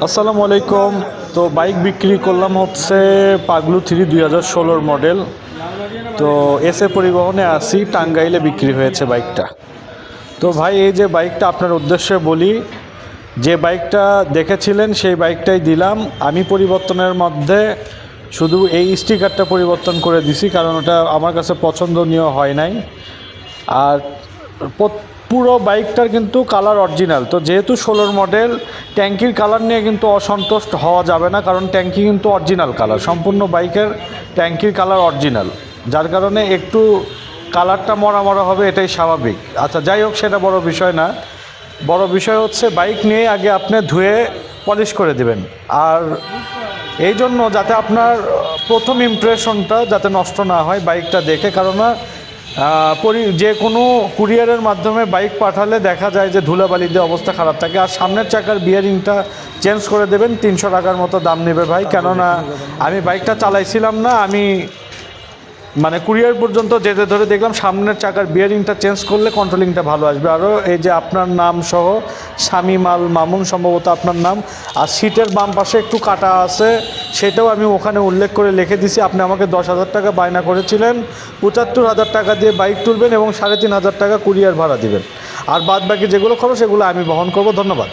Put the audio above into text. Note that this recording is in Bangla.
আসসালামু আলাইকুম। তো বাইক বিক্রি করলাম হচ্ছে পাগলু 3 2016 মডেল। তো এসএ পরিবহনে আসি, টাঙ্গাইলে বিক্রি হয়েছে বাইকটা। তো ভাই, এই যে বাইকটা আপনার উদ্দেশ্যে বলি, যে বাইকটা দেখেছিলেন সেই বাইকটাই দিলাম। আমি পরিবর্তনের মধ্যে শুধু এই স্টিকারটা পরিবর্তন করে দিছি, কারণ ওটা আমার কাছে পছন্দনীয় হয় নাই। আর পুরো বাইকটার কিন্তু কালার অরিজিনাল। তো যেহেতু 16 মডেল, ট্যাঙ্কির কালার নিয়ে কিন্তু অসন্তুষ্ট হওয়া যাবে না, কারণ ট্যাঙ্কি কিন্তু অরিজিনাল কালার, সম্পূর্ণ বাইকের ট্যাঙ্কির কালার অরিজিনাল, যার কারণে একটু কালারটা মরা মরা হবে, এটাই স্বাভাবিক। আচ্ছা, যাই হোক, সেটা বড় বিষয় না। বড় বিষয় হচ্ছে বাইক নিয়ে আগে আপনি ধুয়ে পলিশ করে দিবেন। আর এই জন্য যাতে আপনার প্রথম ইমপ্রেশনটা যাতে নষ্ট না হয় বাইকটা দেখে, কারণ যে কোনো কুরিয়ারের মাধ্যমে বাইক পাঠালে দেখা যায় যে ধুলাবালি দিয়ে অবস্থা খারাপ থাকে। আর সামনের চাকার বিয়ারিংটা চেঞ্জ করে দেবেন, 300 টাকার মতো দাম নেবে ভাই। কেননা আমি বাইকটা চালাইছিলাম না, আমি মানে কুরিয়ার পর্যন্ত যেতে ধরে দেখলাম সামনের চাকার বিয়ারিংটা চেঞ্জ করলে কন্ট্রোলিংটা ভালো আসবে। আরও এই যে আপনার নাম সহ শামীম আল মামুন সম্ভবত আপনার নাম, আর সিটের বাম পাশে একটু কাটা আছে, সেটাও আমি ওখানে উল্লেখ করে লিখে দিছি। আপনি আমাকে 10,000 টাকা বায়না করেছিলেন, 75,000 টাকা দিয়ে বাইক তুলবেন এবং 3,500 টাকা কুরিয়ার ভাড়া দিবেন। আর বাদ বাকি যেগুলো খরচ সেগুলো আমি বহন করব। ধন্যবাদ।